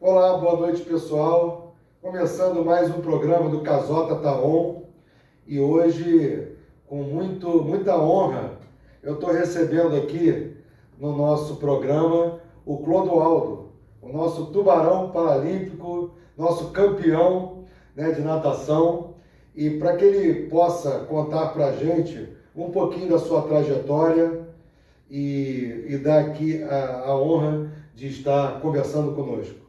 Olá, boa noite pessoal. Começando mais um programa do Casota Tá On. E hoje, com muita honra, eu estou recebendo aqui no nosso programa o Clodoaldo, o nosso tubarão paralímpico, nosso campeão, né, de natação. E para que ele possa contar para a gente um pouquinho da sua trajetória e dar aqui a honra de estar conversando conosco.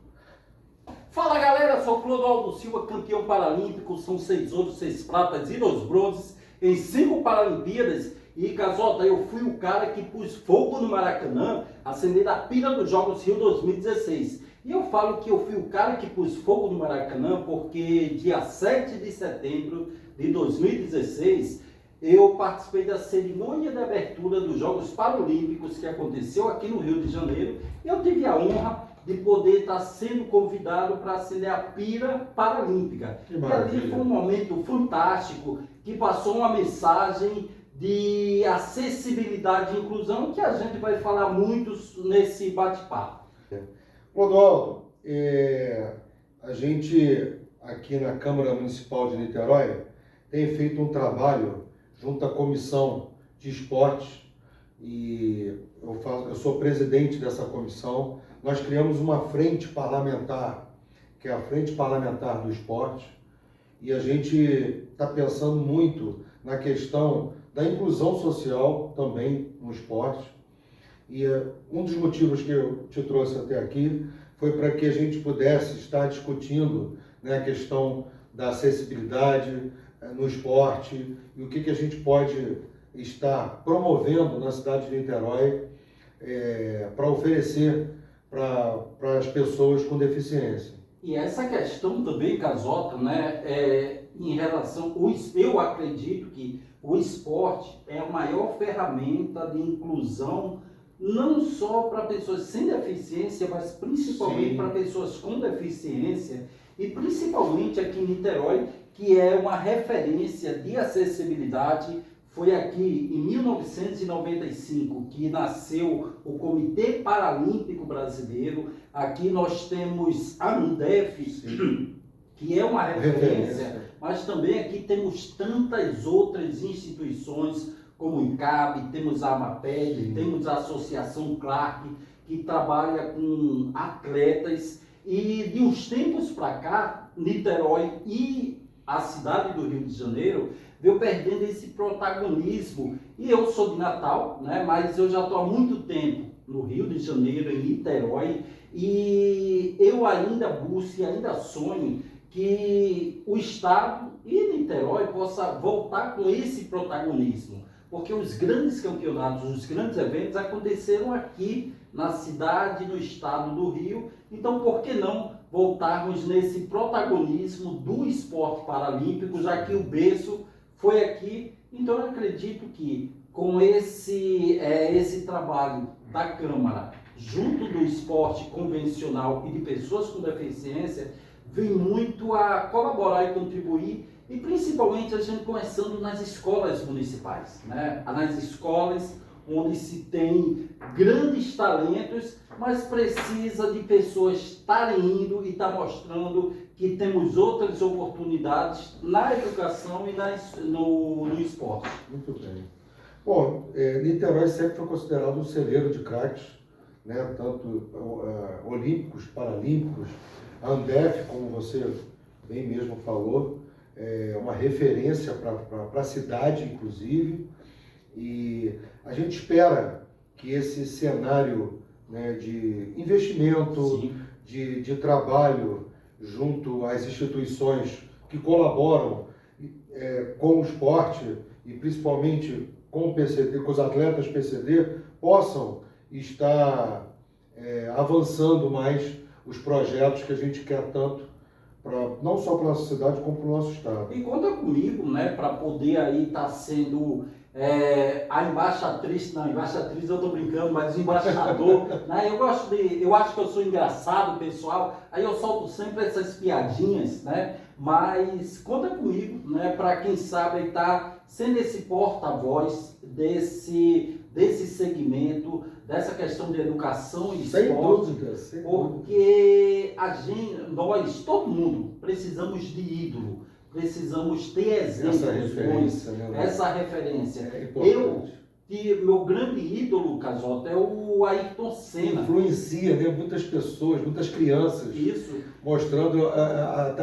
Fala galera, sou o Clodoaldo Silva, campeão paralímpico, são 6 ouros, 6 pratas e 2 bronzes em 5 Paralimpíadas. E Casota, eu fui o cara que pus fogo no Maracanã, acendendo a pira dos Jogos Rio 2016. E eu falo que eu fui o cara que pus fogo no Maracanã porque dia 7 de setembro de 2016 eu participei da cerimônia de abertura dos Jogos Paralímpicos que aconteceu aqui no Rio de Janeiro. E eu tive a honra de poder estar sendo convidado para acender a pira paralímpica. E ali foi um momento fantástico, que passou uma mensagem de acessibilidade e inclusão, que a gente vai falar muito nesse bate-papo. Clodoaldo, a gente aqui na Câmara Municipal de Niterói tem feito um trabalho junto à Comissão de Esportes e eu sou presidente dessa comissão. Nós criamos uma frente parlamentar, que é a Frente Parlamentar do Esporte, e a gente está pensando muito na questão da inclusão social também no esporte. E um dos motivos que eu te trouxe até aqui foi para que a gente pudesse estar discutindo, né, a questão da acessibilidade no esporte e o que a gente pode estar promovendo na cidade de Niterói para oferecer para as pessoas com deficiência. E essa questão também, Casota, né, em relação, eu acredito que o esporte é a maior ferramenta de inclusão, não só para pessoas sem deficiência, mas principalmente para pessoas com deficiência, e principalmente aqui em Niterói, que é uma referência de acessibilidade. Foi aqui em 1995 que nasceu o Comitê Paralímpico Brasileiro. Aqui nós temos a Andef, que é uma referência, mas também aqui temos tantas outras instituições, como o INCAB, temos a AMAPED, temos a Associação Clark, que trabalha com atletas. E de uns tempos para cá, Niterói e a cidade do Rio de Janeiro veio perdendo esse protagonismo. E eu sou de Natal, né, mas eu já estou há muito tempo no Rio de Janeiro, em Niterói, e eu ainda busco e ainda sonho que o Estado e Niterói possa voltar com esse protagonismo, porque os grandes campeonatos, os grandes eventos aconteceram aqui na cidade, no estado do Rio. Então, por que não voltarmos nesse protagonismo do esporte paralímpico, já que o berço foi aqui? Então, eu acredito que com esse trabalho da Câmara, junto do esporte convencional e de pessoas com deficiência, vem muito a colaborar e contribuir, e principalmente a gente começando nas escolas municipais, né? Nas escolas onde se tem grandes talentos, mas precisa de pessoas estarem indo e estar mostrando que temos outras oportunidades na educação e no esporte. Muito bem. Bom, Niterói sempre foi considerado um celeiro de craques, né? Tanto olímpicos, paralímpicos. A Andef, como você bem mesmo falou, é uma referência para a cidade, inclusive. E a gente espera que esse cenário, né, de investimento, de trabalho junto às instituições que colaboram com o esporte e principalmente com o PCD, com os atletas PCD, possam estar avançando mais os projetos que a gente quer tanto, não só para a nossa cidade, como para o nosso estado. E conta comigo, né, para poder aí estar sendo a embaixatriz eu tô brincando, mas o embaixador, né, eu acho que eu sou engraçado, pessoal, aí eu solto sempre essas piadinhas, né, mas conta comigo, né, para quem sabe estar sendo esse porta-voz desse segmento, dessa questão de educação e Sem esporte, dúvida, sem porque a gente, nós, todo mundo, precisamos de ídolo, precisamos ter exemplos, essa referência, né? essa referência. É importante. Meu grande ídolo, Casota, é o Ayrton Senna. Influencia, né, muitas pessoas, muitas crianças, Isso. mostrando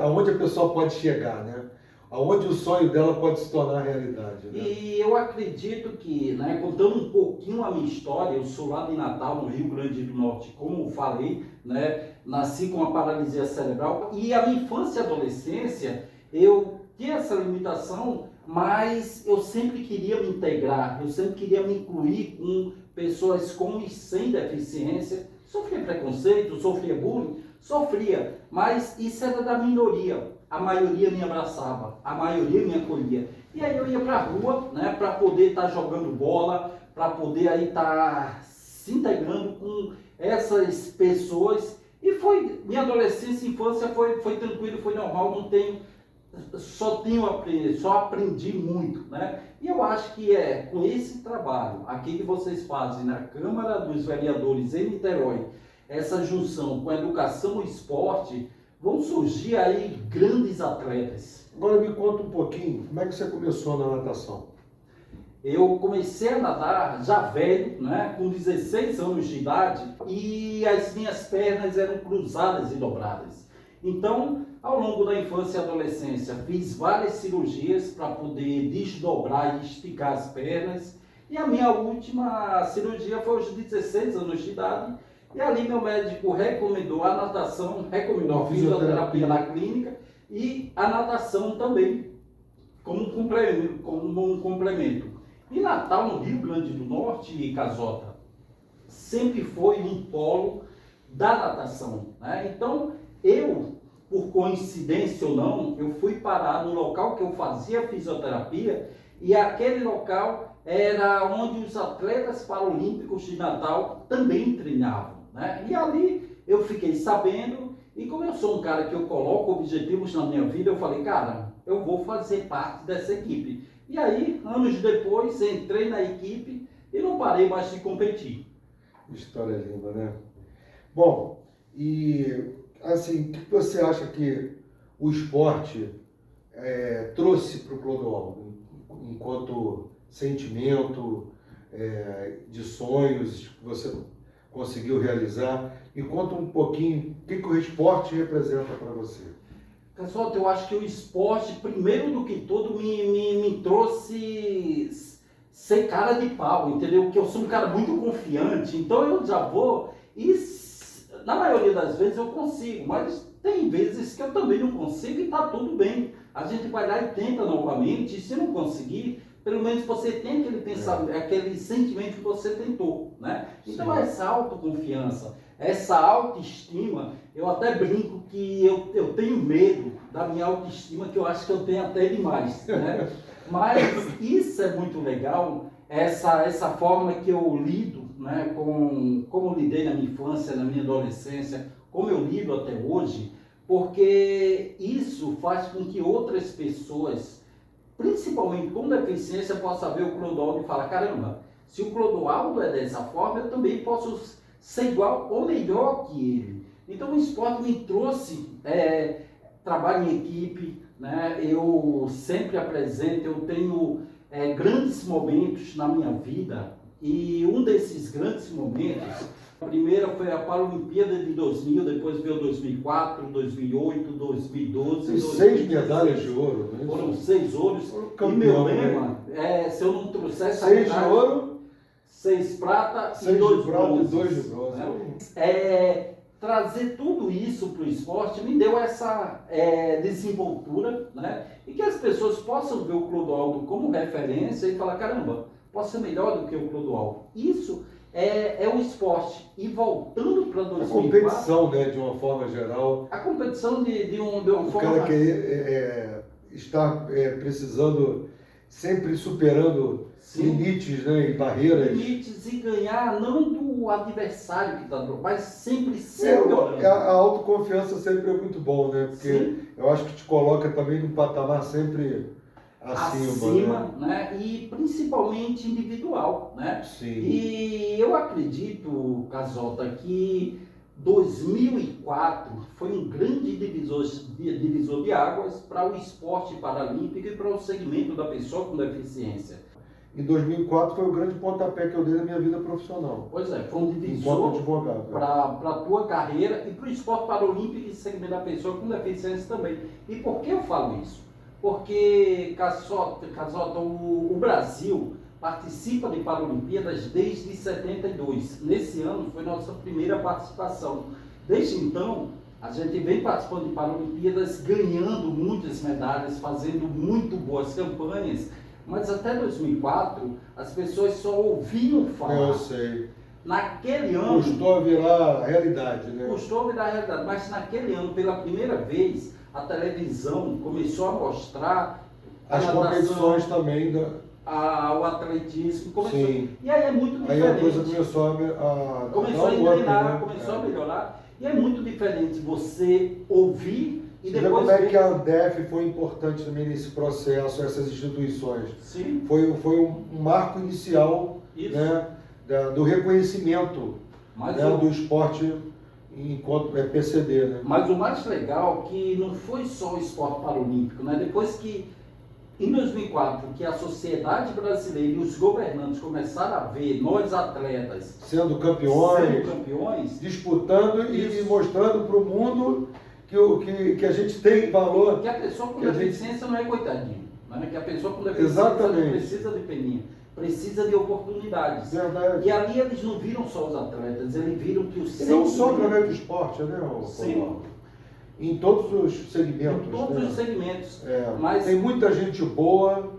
aonde a pessoa pode chegar, né? Aonde o sonho dela pode se tornar realidade. Né? E eu acredito que, né, contando um pouquinho a minha história, eu sou lá de Natal, no Rio Grande do Norte, como falei, né, nasci com uma paralisia cerebral e a minha infância e adolescência eu tinha essa limitação, mas eu sempre queria me integrar, eu sempre queria me incluir com pessoas com e sem deficiência. Sofria preconceito, sofria bullying, sofria, mas isso era da minoria. A maioria me abraçava, a maioria me acolhia. E aí eu ia para a rua, né, para poder estar jogando bola, para poder aí estar se integrando com essas pessoas. E foi, minha adolescência e infância foi tranquilo, foi normal, não tenho, só aprendi muito, né? E eu acho que é com esse trabalho aqui que vocês fazem na Câmara dos Vereadores em Niterói, essa junção com a educação e esporte, vão surgir aí grandes atletas. Agora me conta um pouquinho, como é que você começou na natação? Eu comecei a nadar já velho, né, com 16 anos de idade, e as minhas pernas eram cruzadas e dobradas. Então, ao longo da infância e adolescência, fiz várias cirurgias para poder desdobrar e esticar as pernas. E a minha última cirurgia foi aos 16 anos de idade. E ali meu médico recomendou a natação, recomendou a fisioterapia na clínica e a natação também, como um complemento. E Natal, no Rio Grande do Norte, e Casota, sempre foi um polo da natação, né? Então, eu, por coincidência ou não, eu fui parar no local que eu fazia fisioterapia, e aquele local era onde os atletas paralímpicos de Natal também treinavam, né? E ali eu fiquei sabendo, e como eu sou um cara que eu coloco objetivos na minha vida, eu falei, cara, eu vou fazer parte dessa equipe. E aí, anos depois, entrei na equipe e não parei mais de competir. História linda, né? Bom, e assim, o que você acha que o esporte trouxe para o Clodoaldo enquanto sentimento de sonhos que você conseguiu realizar? E conta um pouquinho o que o esporte representa para você. Casota, eu acho que o esporte, primeiro do que tudo, me trouxe ser cara de pau, entendeu? Porque eu sou um cara muito confiante, então eu já vou e na maioria das vezes eu consigo, mas tem vezes que eu também não consigo e está tudo bem. A gente vai lá e tenta novamente, e se não conseguir, pelo menos você tem aquele pensamento, aquele sentimento que você tentou, né? Então essa autoconfiança, essa autoestima, eu até brinco que eu tenho medo da minha autoestima, que eu acho que eu tenho até demais, né? Mas isso é muito legal, essa forma que eu lido, né, como eu lidei na minha infância, na minha adolescência, como eu lido até hoje, porque isso faz com que outras pessoas, principalmente com deficiência, possam ver o Clodoaldo e falar, caramba, se o Clodoaldo é dessa forma, eu também posso ser igual ou melhor que ele. Então o esporte me trouxe trabalho em equipe, né? Eu sempre apresento, eu tenho grandes momentos na minha vida, e um desses grandes momentos, a primeira foi a Paralimpíada de 2000, depois veio 2004, 2008, 2012, e 6 medalhas de ouro, né? Foram 6 ouros, e meu lema, se eu não trouxesse 6 de ouro, 6 prata e 2 de bronze. Né? Trazer tudo isso para o esporte me deu essa desenvoltura, né? E que as pessoas possam ver o Clodoaldo como referência e falar, caramba, posso ser melhor do que o Clodoaldo. Isso é o esporte. E voltando para 2004... A competição, né, de uma forma geral. A competição de uma forma... O cara que está precisando, sempre superando limites, né, e barreiras. Limites e ganhar, não do adversário que está, mas sempre melhorando. A autoconfiança sempre é muito bom, né? Porque eu acho que te coloca também num patamar sempre acima, né? E principalmente individual, né? Sim. E eu acredito, Casota, que 2004 foi um grande divisor de águas para o esporte paralímpico e para o segmento da pessoa com deficiência. Em 2004 foi o grande pontapé que eu dei na minha vida profissional. Pois é, foi um Enquanto divisor advogado. para a tua carreira e para o esporte paralímpico e segmento da pessoa com deficiência também. E por que eu falo isso? Porque, Casota, o Brasil participa de Paralimpíadas desde 72. Nesse ano foi nossa primeira participação. Desde então, a gente vem participando de Paralimpíadas, ganhando muitas medalhas, fazendo muito boas campanhas, mas até 2004 as pessoas só ouviam falar. Eu sei. Naquele ano... Custou a virar realidade, né? Custou a virar realidade, mas naquele ano, pela primeira vez, a televisão começou a mostrar as competições também o atletismo, começou, sim. E aí é muito diferente. Aí a coisa começou a engrenar, né? começou a melhorar, e é muito diferente você ouvir e você depois vê como é que a Andef foi importante também nesse processo, essas instituições. Sim. Foi um marco inicial, né, do reconhecimento, né, do esporte enquanto PCD, né? Mas o mais legal é que não foi só o esporte paralímpico, né? Depois que, em 2004, que a sociedade brasileira e os governantes começaram a ver nós atletas sendo campeões disputando e mostrando para o mundo que a gente tem valor. Que a pessoa com deficiência não é coitadinho, né? Que a pessoa com deficiência exatamente. Não precisa de peninha, precisa de oportunidades. Verdade. E ali eles não viram só os atletas, eles viram que os não só através do esporte, né? Sim. Em todos os segmentos. Em todos os segmentos. Mas tem muita gente boa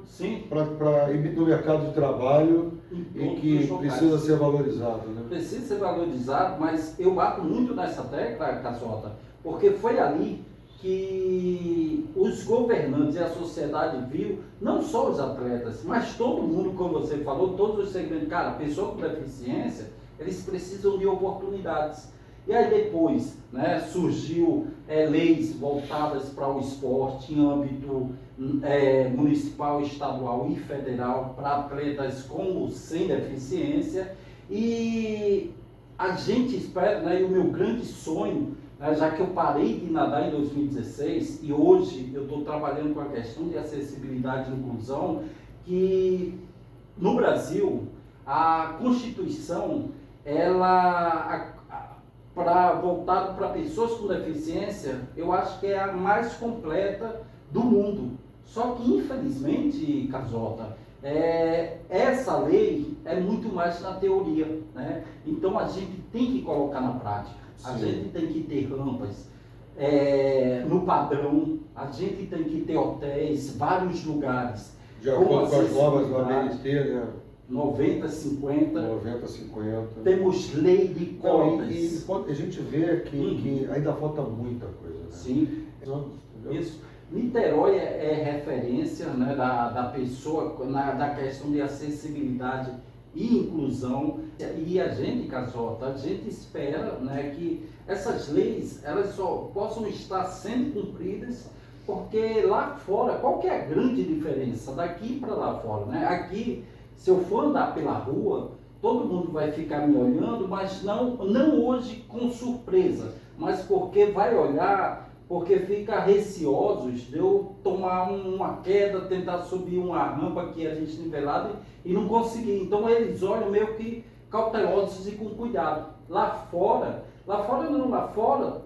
no mercado de trabalho e que precisa ser valorizado. Né? Precisa ser valorizado, mas eu bato muito nessa tecla, Casota, porque foi ali que os governantes e a sociedade viu, não só os atletas, mas todo mundo, como você falou, todos os segmentos, cara, a pessoa com deficiência, eles precisam de oportunidades. E aí depois, né, surgiu leis voltadas para o esporte em âmbito municipal, estadual e federal para atletas com ou sem deficiência. E a gente espera, né, e o meu grande sonho, né, já que eu parei de nadar em 2016 e hoje eu estou trabalhando com a questão de acessibilidade e inclusão, que no Brasil a Constituição, ela... voltado para pessoas com deficiência, eu acho que é a mais completa do mundo. Só que, infelizmente, Casota, essa lei é muito mais na teoria, né? Então, a gente tem que colocar na prática. Sim. A gente tem que ter rampas no padrão, a gente tem que ter hotéis, vários lugares. De acordo com as normas do ABNT, né? 90-50. Temos lei de cotas. E a gente vê que ainda falta muita coisa. Né? Sim. Isso. Niterói é referência, né, da pessoa da questão de acessibilidade e inclusão. E a gente, Casota, a gente espera, né, que essas leis elas só possam estar sendo cumpridas porque lá fora, qual que é a grande diferença daqui para lá fora? Né? Aqui, se eu for andar pela rua, todo mundo vai ficar me olhando, mas não hoje com surpresa, mas porque vai olhar, porque fica receosos de eu tomar uma queda, tentar subir uma rampa que é desnivelada e não conseguir. Então eles olham meio que cautelosos e com cuidado. Lá fora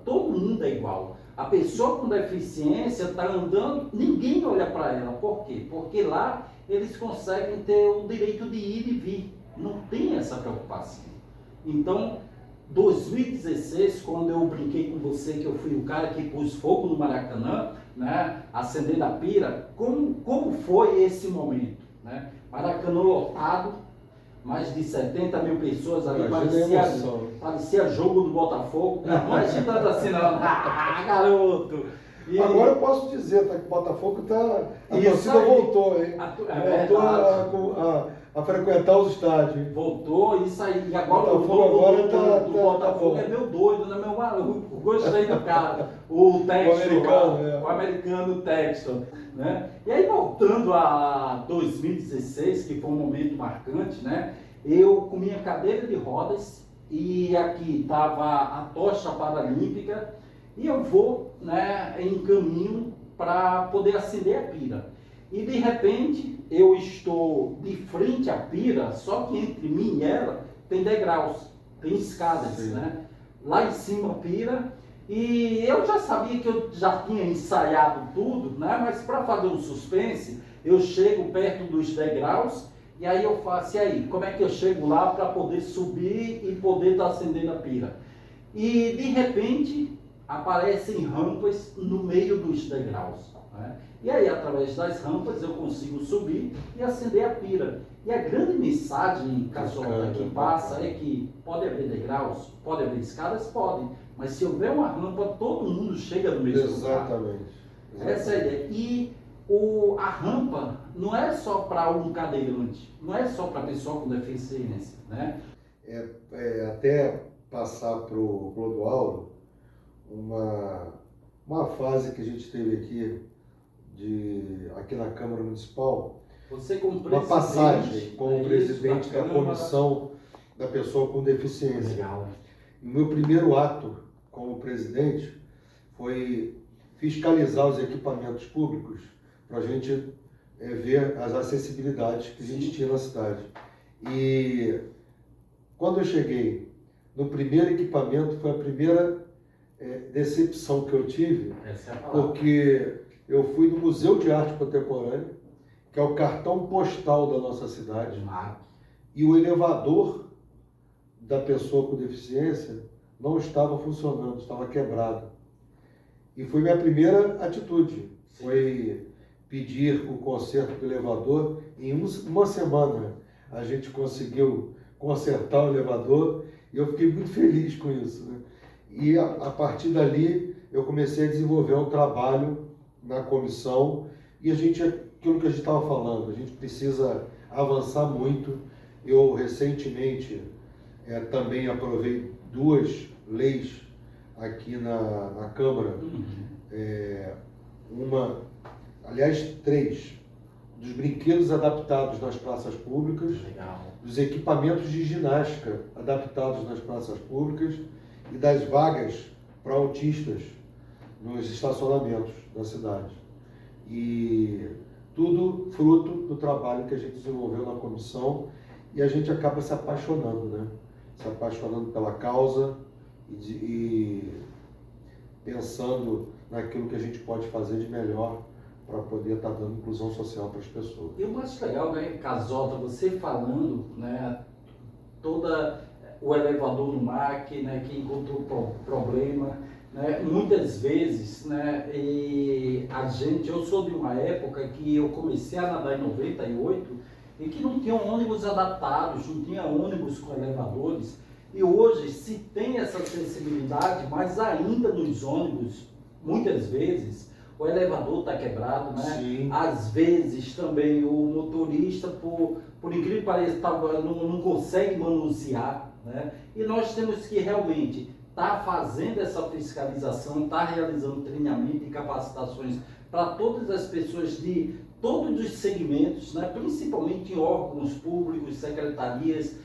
todo mundo é igual. A pessoa com deficiência está andando, ninguém olha para ela. Por quê? Porque lá eles conseguem ter o direito de ir e vir. Não tem essa preocupação. Então, 2016, quando eu brinquei com você que eu fui o cara que pôs fogo no Maracanã, né, acendendo a pira, como foi esse momento? Né? Maracanã lotado, mais de 70 mil pessoas ali, parecia jogo do Botafogo. Não é assim, não. Ah, garoto! E agora eu posso dizer, tá, que o Botafogo tá. A isso torcida aí. voltou, hein? É Voltou verdade. a frequentar os estádios. Voltou, isso aí. E agora o Botafogo dono agora do tá Botafogo bom. é meu doido, não é meu maluco. Gostei do cara. O Texton, americano, é. o americano Texton. Né? E aí, voltando a 2016, que foi um momento marcante, né? Eu com minha cadeira de rodas e aqui estava a tocha paralímpica e eu vou, né, em caminho para poder acender a pira. E de repente eu estou de frente à pira, só que entre mim e ela tem degraus, tem escadas, né? Lá em cima a pira, e eu já sabia que eu já tinha ensaiado tudo, né? Mas para fazer um suspense, eu chego perto dos degraus e aí eu faço, e aí, como é que eu chego lá para poder subir e poder estar acendendo a pira? E de repente aparecem rampas no meio dos degraus, né? E aí, através das rampas, eu consigo subir e acender a pira. E a grande mensagem, Casota, que passa é que pode haver degraus, pode haver escadas, pode. Mas se houver uma rampa, todo mundo chega no mesmo lugar. Exatamente. Essa é a ideia. E a rampa não é só para um cadeirante, não é só para pessoa com deficiência, né? Até passar para o Clodoaldo, uma fase que a gente teve aqui na Câmara Municipal, Você como uma presidente, passagem como presidente da Câmara. Comissão da Pessoa com Deficiência. Legal. O meu primeiro ato como presidente foi fiscalizar os equipamentos públicos para a gente ver as acessibilidades que a gente tinha na cidade. E quando eu cheguei no primeiro equipamento, foi a primeira decepção que eu tive, Essa é a palavra. porque eu fui no Museu de Arte Contemporânea, que é o cartão postal da nossa cidade, e o elevador da pessoa com deficiência não estava funcionando, estava quebrado. E foi minha primeira atitude, foi pedir o conserto do elevador. Em uma semana a gente conseguiu consertar o elevador e eu fiquei muito feliz com isso, né? E a partir dali eu comecei a desenvolver um trabalho na comissão e aquilo que a gente estava falando, a gente precisa avançar muito. Eu recentemente também aprovei 2 leis aqui na Câmara, aliás 3, dos brinquedos adaptados nas praças públicas, Legal. dos equipamentos de ginástica adaptados nas praças públicas e das vagas para autistas nos estacionamentos da cidade. E tudo fruto do trabalho que a gente desenvolveu na comissão, e a gente acaba se apaixonando, né? Se apaixonando pela causa e pensando naquilo que a gente pode fazer de melhor para poder estar dando inclusão social para as pessoas. E o mais legal, né, Casota, você falando, né, toda o elevador no MAC, né, que encontrou problema, né, muitas vezes, né, eu sou de uma época que eu comecei a nadar em 98 e que não tinham ônibus adaptados, não tinha ônibus com elevadores, e hoje se tem essa acessibilidade, mas ainda nos ônibus, muitas vezes, o elevador está quebrado, né? Sim. Às vezes também o motorista, por incrível que pareça, não consegue manusear, né? E nós temos que realmente estar fazendo essa fiscalização, estar realizando treinamento e capacitações para todas as pessoas de todos os segmentos, né? Principalmente em órgãos públicos, secretarias,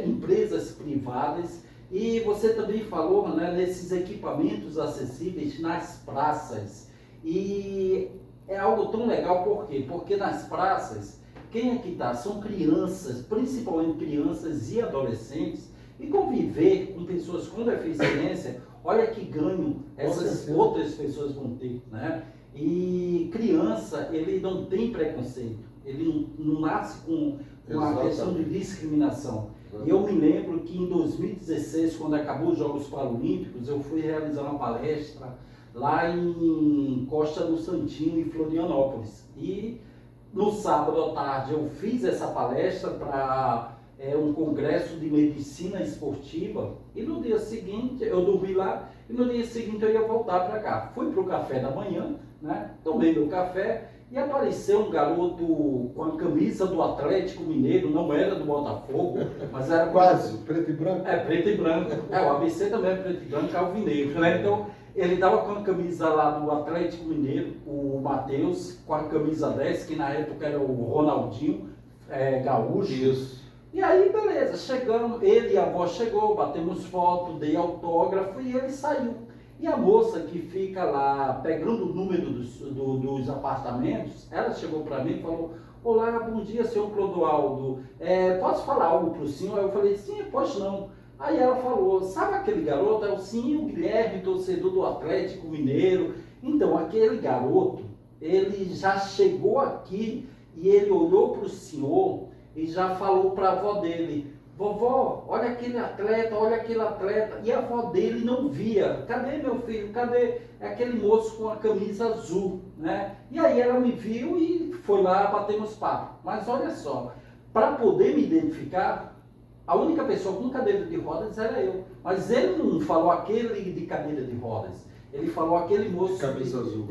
empresas privadas. E você também falou, né, nesses equipamentos acessíveis nas praças. E é algo tão legal, por quê? Porque nas praças, quem aqui está são crianças, principalmente crianças e adolescentes, e conviver com pessoas com deficiência, olha que ganho essas outras pessoas vão ter, né? E criança, ele não tem preconceito, ele não nasce com uma questão de discriminação. E eu me lembro que em 2016, quando acabou os Jogos Paralímpicos, eu fui realizar uma palestra lá em Costa do Santinho, em Florianópolis. E no sábado à tarde eu fiz essa palestra para um congresso de medicina esportiva, e no dia seguinte eu dormi lá e no dia seguinte eu ia voltar para cá. Fui para o café da manhã, né? Tomei meu café e apareceu um garoto com a camisa do Atlético Mineiro, não era do Botafogo, mas era quase, preto e branco? É, preto e branco. O ABC também é preto e branco, alvinegro, né? Então, ele estava com a camisa lá do Atlético Mineiro, o Matheus, com a camisa 10, que na época era o Ronaldinho, gaúcho. Isso. E aí, beleza, chegamos, ele e a avó chegou, batemos foto, dei autógrafo e ele saiu. E a moça que fica lá pegando o número dos apartamentos, ela chegou para mim e falou: olá, bom dia, senhor Clodoaldo, posso falar algo para o senhor? Eu falei: sim, pois não. Aí ela falou: sabe aquele garoto? É o sim, o Guilherme, torcedor do Atlético Mineiro. Então, aquele garoto, ele já chegou aqui e ele olhou para o senhor e já falou para a avó dele: vovó, olha aquele atleta, olha aquele atleta. E a avó dele não via. Cadê meu filho? Cadê aquele moço com a camisa azul? Né? E aí ela me viu e foi lá, batemos papo. Mas olha só, para poder me identificar, a única pessoa com cadeira de rodas era eu. Mas ele não falou aquele de cadeira de rodas. Ele falou aquele moço de camisa azul.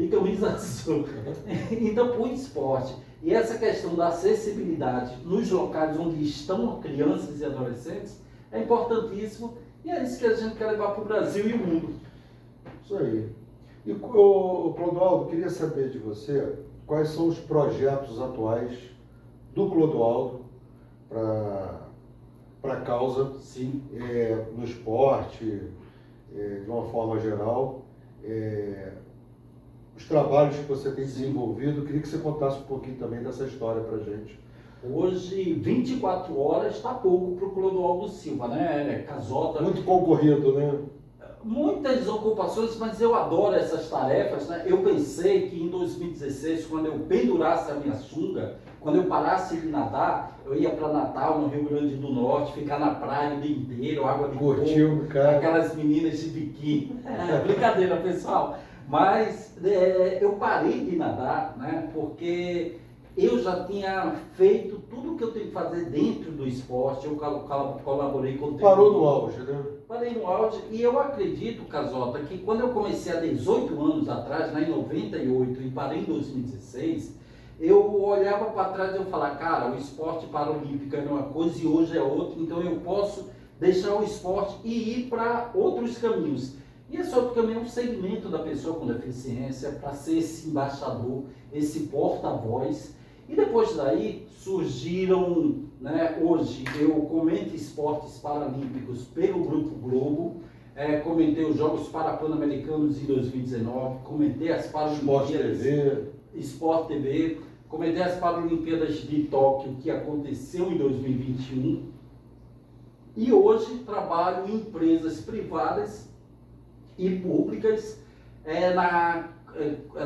Então, o esporte e essa questão da acessibilidade nos locais onde estão crianças e adolescentes é importantíssimo e é isso que a gente quer levar para o Brasil e o mundo. Isso aí. E, Clodoaldo, queria saber de você quais são os projetos atuais do Clodoaldo para a causa. Sim. No esporte, de uma forma geral. Os trabalhos que você tem desenvolvido, queria que você contasse um pouquinho também dessa história para a gente. Hoje, 24 horas está pouco para o Clodoaldo Silva, né? Casota. Muito concorrido, né? Muitas ocupações, mas eu adoro essas tarefas, né? Eu pensei que em 2016, quando eu pendurasse a minha sunga, quando eu parasse de nadar, eu ia para Natal, no Rio Grande do Norte, ficar na praia o dia inteiro, água de coco, aquelas meninas de biquíni. Brincadeira, pessoal. Mas eu parei de nadar, né? Porque eu já tinha feito tudo o que eu tenho que fazer dentro do esporte. Eu colaborei com o Parou no auge, né? Parei no auge e eu acredito, Casota, que quando eu comecei há 18 anos atrás, né, em 98 e parei em 2016, eu olhava para trás e eu falava: cara, o esporte paralímpico era uma coisa e hoje é outra, então eu posso deixar o esporte e ir para outros caminhos. E esse outro caminho é um segmento da pessoa com deficiência, para ser esse embaixador, esse porta-voz. E depois daí surgiram, né, hoje eu comento esportes paralímpicos pelo Grupo Globo, comentei os Jogos Pan-Americanos em 2019, comentei as Paralimpíadas, Sport TV, comentei as Paralimpíadas de Tóquio, que aconteceu em 2021, e hoje trabalho em empresas privadas e públicas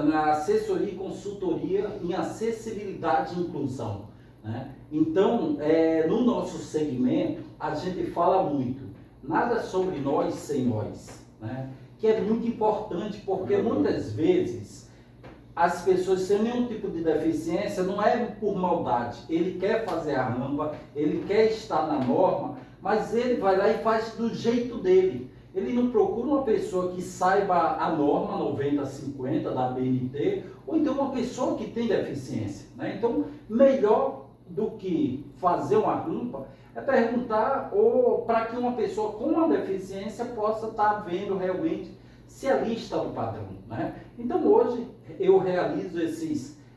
na assessoria e consultoria em acessibilidade e inclusão, né? Então, no nosso segmento, a gente fala muito, nada sobre nós sem nós, né? Que é muito importante, porque muitas vezes as pessoas sem nenhum tipo de deficiência não é por maldade, ele quer fazer a rampa, ele quer estar na norma, mas ele vai lá e faz do jeito dele. Ele não procura uma pessoa que saiba a norma 90-50 da ABNT, ou então uma pessoa que tem deficiência, né? Então, melhor do que fazer uma rampa é perguntar, ou para que uma pessoa com uma deficiência possa estar vendo realmente se ali está no padrão, né? Então, hoje eu realizo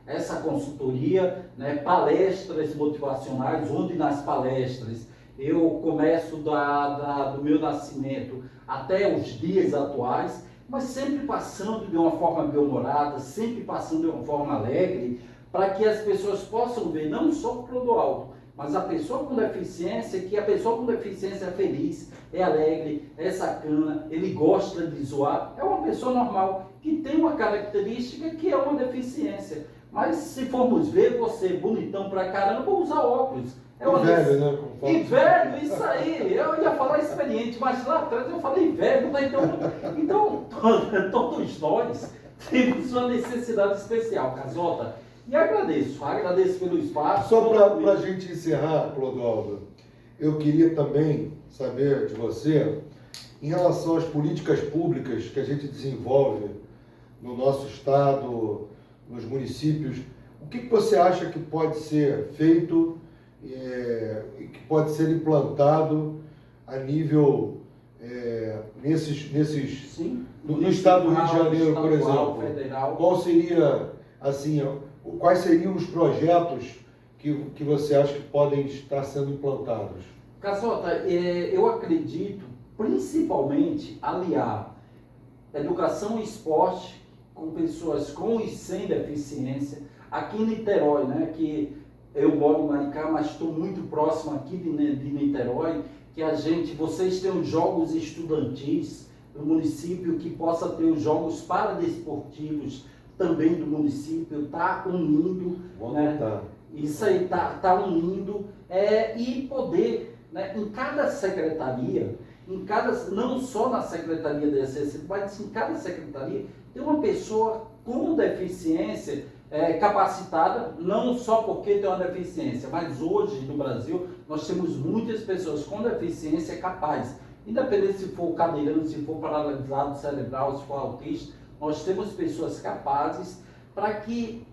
essa consultoria, né, palestras motivacionais, onde nas palestras eu começo do meu nascimento até os dias atuais, mas sempre passando de uma forma bem-humorada, sempre passando de uma forma alegre, para que as pessoas possam ver não só o Clodoaldo, mas a pessoa com deficiência, que a pessoa com deficiência é feliz, é alegre, é sacana, ele gosta de zoar, é uma pessoa normal, que tem uma característica que é uma deficiência. Mas se formos ver você bonitão pra caramba, usar óculos. Velho, né? E velho, isso aí, eu ia falar experiente, mas lá atrás eu falei velho, né? Então todos nós temos uma necessidade especial, Casota. E agradeço pelo espaço. Só para a gente encerrar, Clodoaldo, eu queria também saber de você em relação às políticas públicas que a gente desenvolve no nosso estado, nos municípios, o que você acha que pode ser feito e que pode ser implantado a nível Sim. no estado do Rio de Janeiro, por exemplo? Federal. Qual seria, assim, quais seriam os projetos que você acha que podem estar sendo implantados? Casota, eu acredito principalmente aliar educação e esporte com pessoas com e sem deficiência. Aqui em Niterói, né, que eu moro em Maricá, mas estou muito próximo aqui de Niterói, que vocês tenham jogos estudantis do município, que possa ter os jogos paradesportivos também do município, está unindo, né? Isso aí está unindo e poder, né, em cada secretaria, não só na Secretaria da Ciência, mas em cada secretaria, ter uma pessoa com deficiência capacitada, não só porque tem uma deficiência, mas hoje no Brasil nós temos muitas pessoas com deficiência capazes, independente se for cadeirante, se for paralisado cerebral, se for autista, nós temos pessoas capazes para que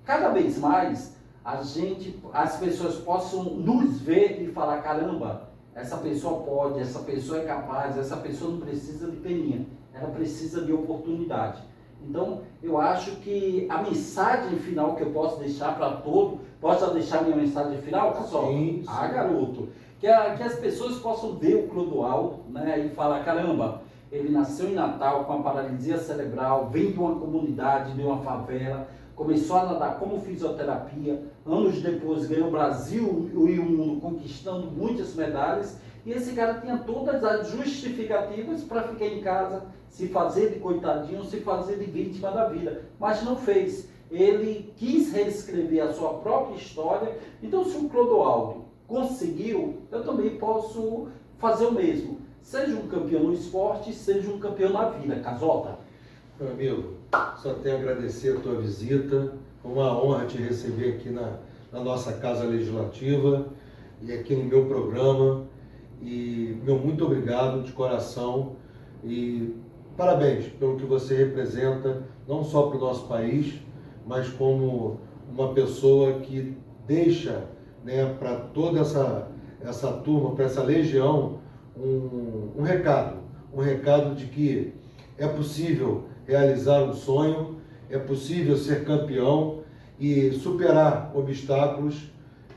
cada vez mais as pessoas possam nos ver e falar, caramba, essa pessoa pode, essa pessoa é capaz, essa pessoa não precisa de peninha, ela precisa de oportunidade. Então, eu acho que a mensagem final que eu posso deixar para todos, posso deixar minha mensagem final? Pessoal, sim. Garoto, que as pessoas possam ver o Clodoaldo, né, e falar, caramba, ele nasceu em Natal com a paralisia cerebral, vem de uma comunidade, de uma favela, começou a nadar como fisioterapia, anos depois ganhou o Brasil e o mundo conquistando muitas medalhas, e esse cara tinha todas as justificativas para ficar em casa, se fazer de coitadinho, se fazer de vítima da vida, mas não fez. Ele quis reescrever a sua própria história. Então, se o Clodoaldo conseguiu, eu também posso fazer o mesmo. Seja um campeão no esporte, seja um campeão na vida. Casota. Meu amigo, só tenho a agradecer a tua visita. Foi uma honra te receber aqui na nossa Casa Legislativa e aqui no meu programa. E muito obrigado de coração e parabéns pelo que você representa, não só para o nosso país, mas como uma pessoa que deixa, né, para toda essa turma, para essa legião, um recado de que é possível realizar um sonho, é possível ser campeão e superar obstáculos.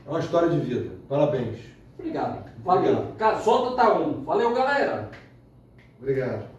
É uma história de vida. Parabéns. Obrigado. Valeu. Casota tá on. Valeu, galera. Obrigado.